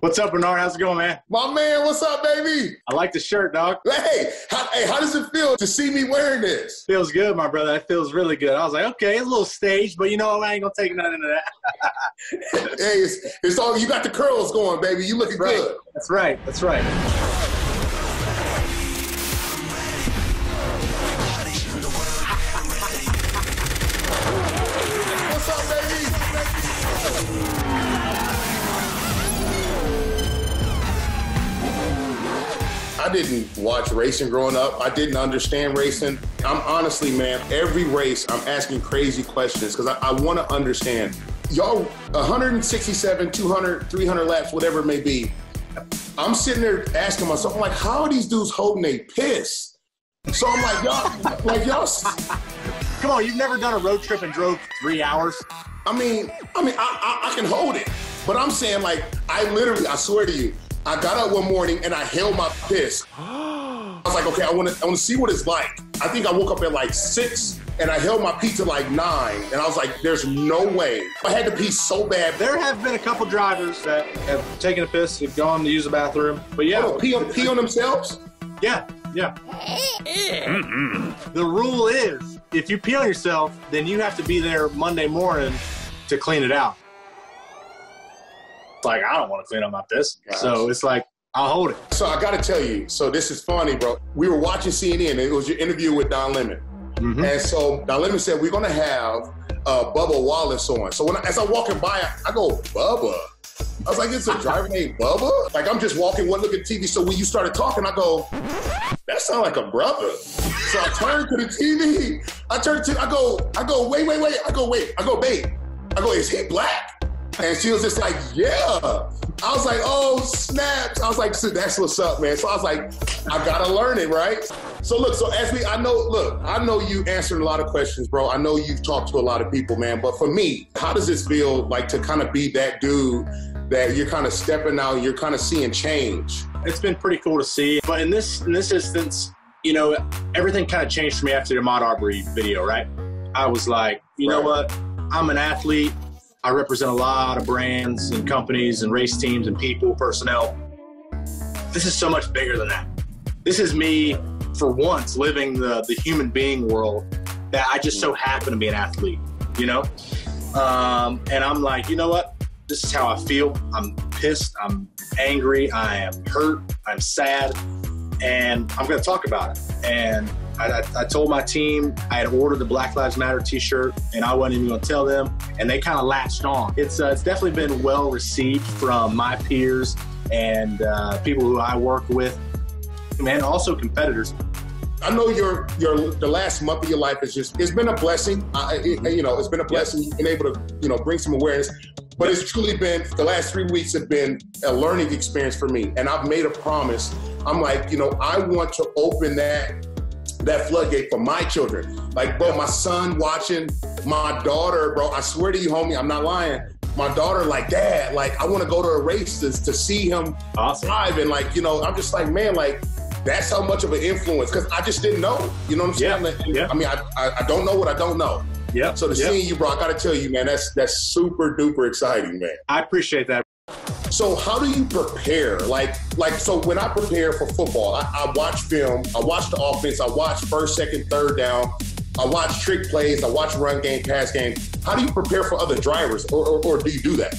What's up, Bernard? How's it going, man? My man, what's up, baby? I like the shirt, dog. Hey, how does it feel to see me wearing this? Feels good, my brother. It feels really good. I was like, okay, it's a little staged, but you know, I ain't going to take nothing of that. Hey, it's all, you got the curls going, baby. You looking good. That's right. That's right. What's up, baby? I didn't watch racing growing up. I didn't understand racing. I'm honestly, man, every race I'm asking crazy questions because I want to understand. Y'all, 167, 200, 300 laps, whatever it may be. I'm sitting there asking myself, I'm like, how are these dudes holding a piss? So I'm like, y'all. Come on, you've never done a road trip and drove 3 hours? I mean, I can hold it. But I'm saying, like, I swear to you, I got up one morning and I held my piss. I was like, okay, I want to see what it's like. I think I woke up at like 6 and I held my pee to like 9. And I was like, there's no way. I had to pee so bad. There have been a couple drivers that have taken a piss, have gone to use the bathroom. But yeah. Oh, pee on themselves? Yeah. The rule is, if you pee on yourself, then you have to be there Monday morning to clean it out. Like, I don't want to clean up my piss. Gosh. So it's like, I'll hold it. So I got to tell you, so this is funny, bro. We were watching CNN, and it was your interview with Don Lemon. Mm-hmm. And so Don Lemon said, we're going to have Bubba Wallace on. So as I'm walking by, I go, Bubba? I was like, it's a driver named Bubba? Like, I'm just walking, one look at TV. So when you started talking, I go, that sounds like a brother. So I turned to the TV. I go, wait. I go, babe. I go, is he black? And she was just like, yeah. I was like, oh, snaps. I was like, that's what's up, man. So I was like, I gotta learn it, right? So look, I know you answered a lot of questions, bro. I know you've talked to a lot of people, man. But for me, how does this feel like to kind of be that dude that you're kind of stepping out, you're kind of seeing change? It's been pretty cool to see. But in this instance, you know, everything kind of changed for me after the Ahmaud Arbery video, right? I was like, you know what? I'm an athlete. I represent a lot of brands and companies and race teams and people, personnel. This is so much bigger than that. This is me, for once, living the human being world that I just so happen to be an athlete, you know? And I'm like, you know what? This is how I feel. I'm pissed. I'm angry. I am hurt. I'm sad. And I'm going to talk about it. And I told my team I had ordered the Black Lives Matter t-shirt, and I wasn't even going to tell them, and they kind of latched on. It's definitely been well received from my peers and people who I work with, and also competitors. I know the last month of your life it's been a blessing. It's been a blessing. You've been able to, bring some awareness. But it's truly been, the last 3 weeks have been a learning experience for me. And I've made a promise. I'm like, I want to open that floodgate for my children. Like, bro, my son watching, my daughter, bro, I swear to you, homie, I'm not lying. My daughter, like, Dad, like, I want to go to a race to see him drive. And like, I'm just like, man, like, that's how much of an influence, because I just didn't know. You know what I'm saying? I mean, I don't know what I don't know. Yeah. So seeing you, bro, I got to tell you, man, that's super duper exciting, man. I appreciate that. So how do you prepare? So when I prepare for football, I watch film, I watch the offense, I watch first, second, third down, I watch trick plays, I watch run game, pass game. How do you prepare for other drivers, or do you do that?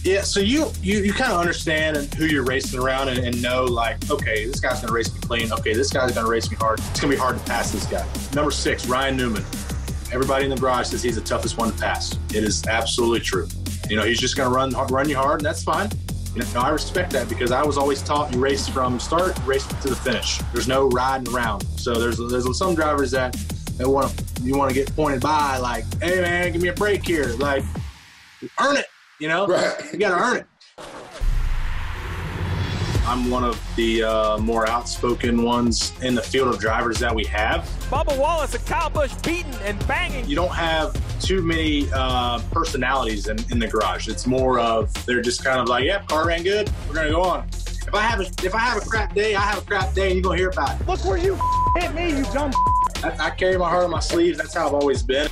Yeah, so you kind of understand who you're racing around and know, like, okay, this guy's going to race me clean. Okay, this guy's going to race me hard. It's going to be hard to pass this guy. Number 6, Ryan Newman. Everybody in the garage says he's the toughest one to pass. It is absolutely true. He's just going to run you hard, and that's fine. I respect that, because I was always taught you race from start, race to the finish. There's no riding around. So there's some drivers that you want to get pointed by, like, hey, man, give me a break here. Like, earn it, Right. You got to earn it. I'm one of the more outspoken ones in the field of drivers that we have. Bubba Wallace and Kyle Busch beating and banging. You don't have too many personalities in the garage. It's more of, they're just kind of like, yeah, car ran good, we're gonna go on. If I have a crap day, I have a crap day, and you're gonna hear about it. Look where you hit me, you dumb. I carry my heart on my sleeves. That's how I've always been.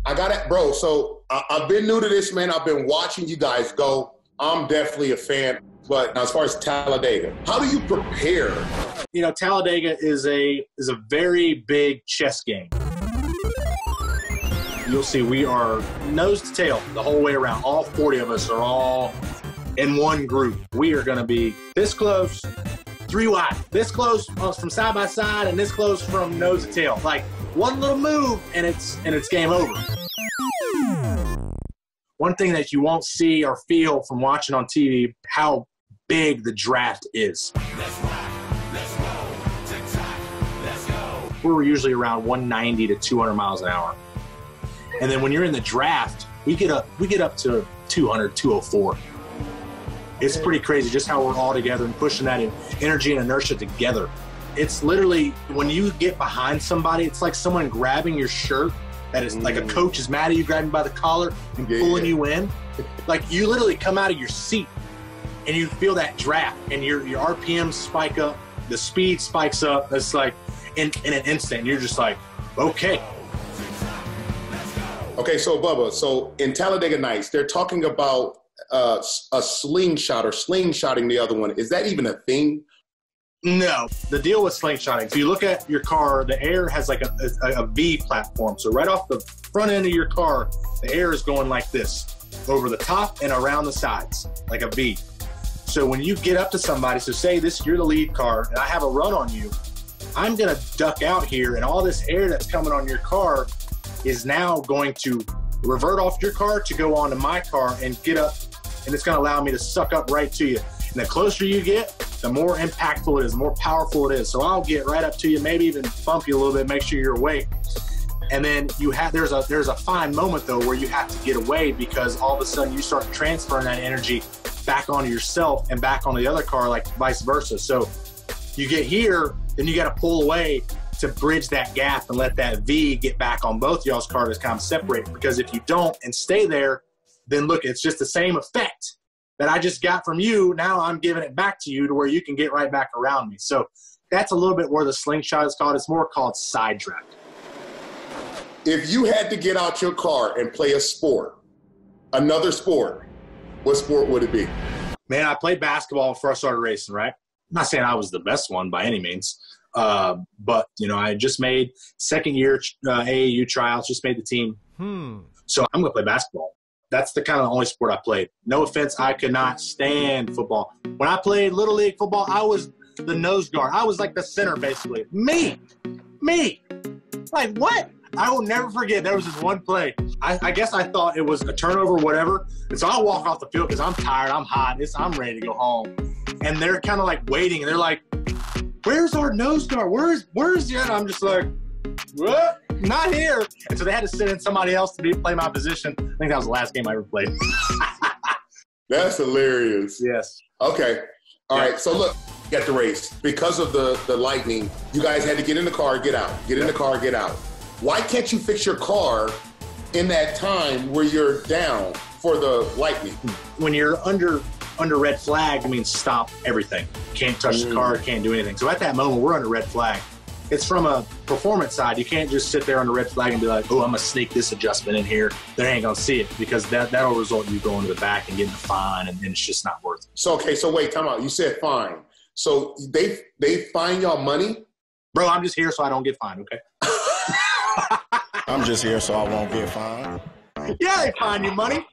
I got it, bro. So I've been new to this, man. I've been watching you guys go. I'm definitely a fan. But as far as Talladega, how do you prepare? You know, Talladega is a very big chess game. You'll see we are nose to tail the whole way around. All 40 of us are all in one group. We are going to be this close, 3 wide, this close from side by side, and this close from nose to tail. Like one little move, and it's game over. One thing that you won't see or feel from watching on TV, how big the draft is. Let's rock, let's roll, tick-tock, let's go. We're usually around 190 to 200 miles an hour. And then when you're in the draft, we get up to 200, 204. It's pretty crazy just how we're all together and pushing that energy and inertia together. It's literally, when you get behind somebody, it's like someone grabbing your shirt. That is like a coach is mad at you, grabbing by the collar and pulling you in. Like you literally come out of your seat and you feel that draft and your RPMs spike up, the speed spikes up. It's like in an instant, you're just like, okay. Okay, so Bubba, so in Talladega Nights, they're talking about a slingshot or slingshotting the other one. Is that even a thing? No. The deal with slingshotting, if you look at your car, the air has like a V platform. So right off the front end of your car, the air is going like this, over the top and around the sides, like a V. So when you get up to somebody, so say you're the lead car, and I have a run on you, I'm going to duck out here, and all this air that's coming on your car is now going to revert off your car to go onto my car and get up, and it's going to allow me to suck up right to you. And the closer you get, the more impactful it is, the more powerful it is. So I'll get right up to you, maybe even bump you a little bit, make sure you're awake. And then there's a fine moment though where you have to get away, because all of a sudden you start transferring that energy back onto yourself and back onto the other car, like vice versa. So you get here, then you got to pull away to bridge that gap and let that V get back on both y'all's cars to kind of separate. Because if you don't and stay there, then look, it's just the same effect that I just got from you. Now I'm giving it back to you to where you can get right back around me. So that's a little bit where the slingshot is called. It's more called side draft. If you had to get out your car and play a sport, another sport, what sport would it be? Man, I played basketball before I started racing, right? I'm not saying I was the best one by any means. But, you know, I just made second year AAU tryouts, just made the team. So I'm going to play basketball. That's the kind of the only sport I played. No offense, I could not stand football. When I played Little League football, I was the nose guard. I was like the center, basically. Me. Like, what? I will never forget. There was this one play. I guess I thought it was a turnover, whatever. And so I walk off the field because I'm tired, I'm hot, I'm ready to go home. And they're kind of like waiting, and they're like, where's our nose guard? Where's the other? I'm just like, what? Not here. And so they had to send in somebody else to play my position. I think that was the last game I ever played. That's hilarious. Yes. Okay. All right. So look, at the race, because of the lightning, you guys had to get in the car, get out. Get in the car, get out. Why can't you fix your car in that time where you're down for the lightning? When you're under red flag, it means stop everything. Can't touch the car, can't do anything. So at that moment, we're under red flag. It's from a performance side. You can't just sit there under red flag and be like, oh, I'm going to sneak this adjustment in here. They ain't going to see it, because that'll result in you going to the back and getting a fine, and it's just not worth it. So, okay, so wait, time out. You said fine. So they fine y'all money? Bro, I'm just here so I don't get fined, okay? I'm just here so I won't get fined. Yeah, they fine you money.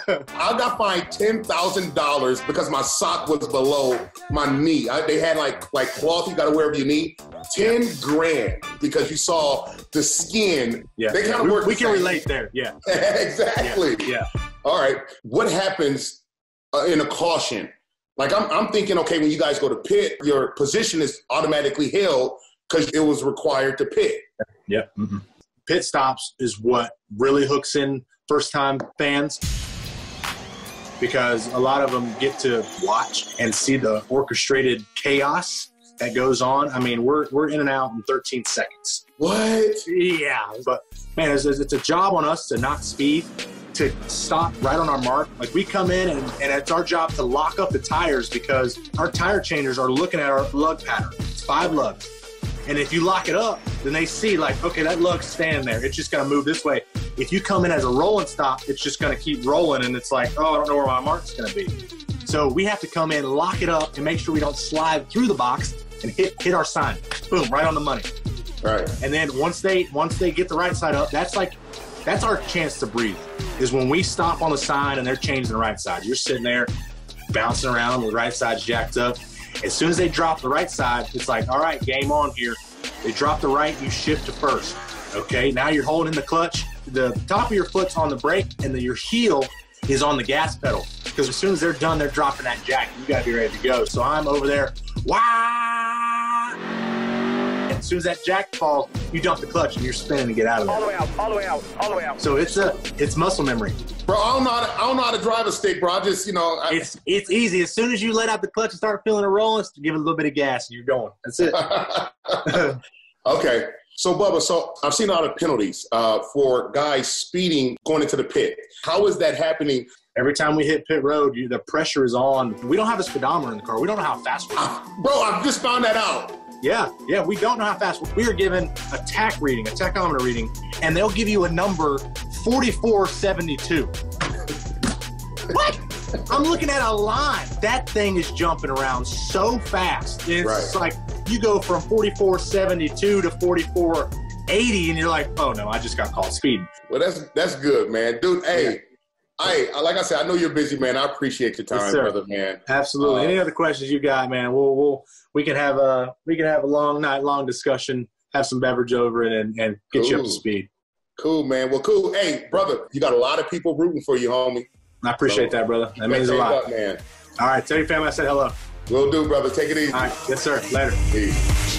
I got fined $10,000 because my sock was below my knee. They had like cloth you got to wear over your knee. 10 grand because you saw the skin. Yeah, they kind of work. We can relate there. Yeah, exactly. Yeah. All right. What happens in a caution? Like I'm thinking, okay, when you guys go to pit, your position is automatically held because it was required to pit. Yep. Mm-hmm. Pit stops is what really hooks in first-time fans, because a lot of them get to watch and see the orchestrated chaos that goes on. I mean, we're in and out in 13 seconds. What? Yeah, but man, it's a job on us to not speed, to stop right on our mark. Like, we come in and it's our job to lock up the tires, because our tire changers are looking at our lug pattern. It's 5 lugs. And if you lock it up, then they see, like, okay, that lug's standing there. It's just going to move this way. If you come in as a rolling stop, it's just going to keep rolling, and it's like, oh, I don't know where my mark's going to be. So we have to come in, lock it up, and make sure we don't slide through the box and hit our sign. Boom, right on the money. Right. And then once they get the right side up, that's our chance to breathe, is when we stop on the sign and they're changing the right side. You're sitting there bouncing around, the right side's jacked up. As soon as they drop the right side, it's like, all right, game on here. They drop the right, you shift to first. Okay, now you're holding the clutch. The top of your foot's on the brake, and your heel is on the gas pedal. Because as soon as they're done, they're dropping that jack. You got to be ready to go. So I'm over there, wah! And as soon as that jack falls, you dump the clutch and you're spinning to get out of there. All the way out, all the way out, all the way out. So it's muscle memory. Bro, I don't know how to drive a stick, bro. I just, It's easy. As soon as you let out the clutch and start feeling it rolling, give it a little bit of gas and you're going. That's it. Okay. So, Bubba, I've seen a lot of penalties for guys speeding going into the pit. How is that happening? Every time we hit pit road, the pressure is on. We don't have a speedometer in the car. We don't know how fast we're going. Bro, I just found that out. Yeah, we don't know how fast. We are given a tachometer reading, and they'll give you a number 4472. What? I'm looking at a line. That thing is jumping around so fast. It's like you go from 4472 to 4480, and you're like, oh no, I just got caught speeding. Well, that's good, man. Dude, hey, like I said, I know you're busy, man. I appreciate your time, yes, brother, man. Absolutely. Any other questions you got, man? We can have a long night, long discussion, have some beverage over it, and get you up to speed. Cool, man. Well, cool. Hey, brother, you got a lot of people rooting for you, homie. I appreciate that, brother. That means a lot. Man. All right. Tell your family I said hello. Will do, brother. Take it easy. All right. Yes, sir. Later. Peace.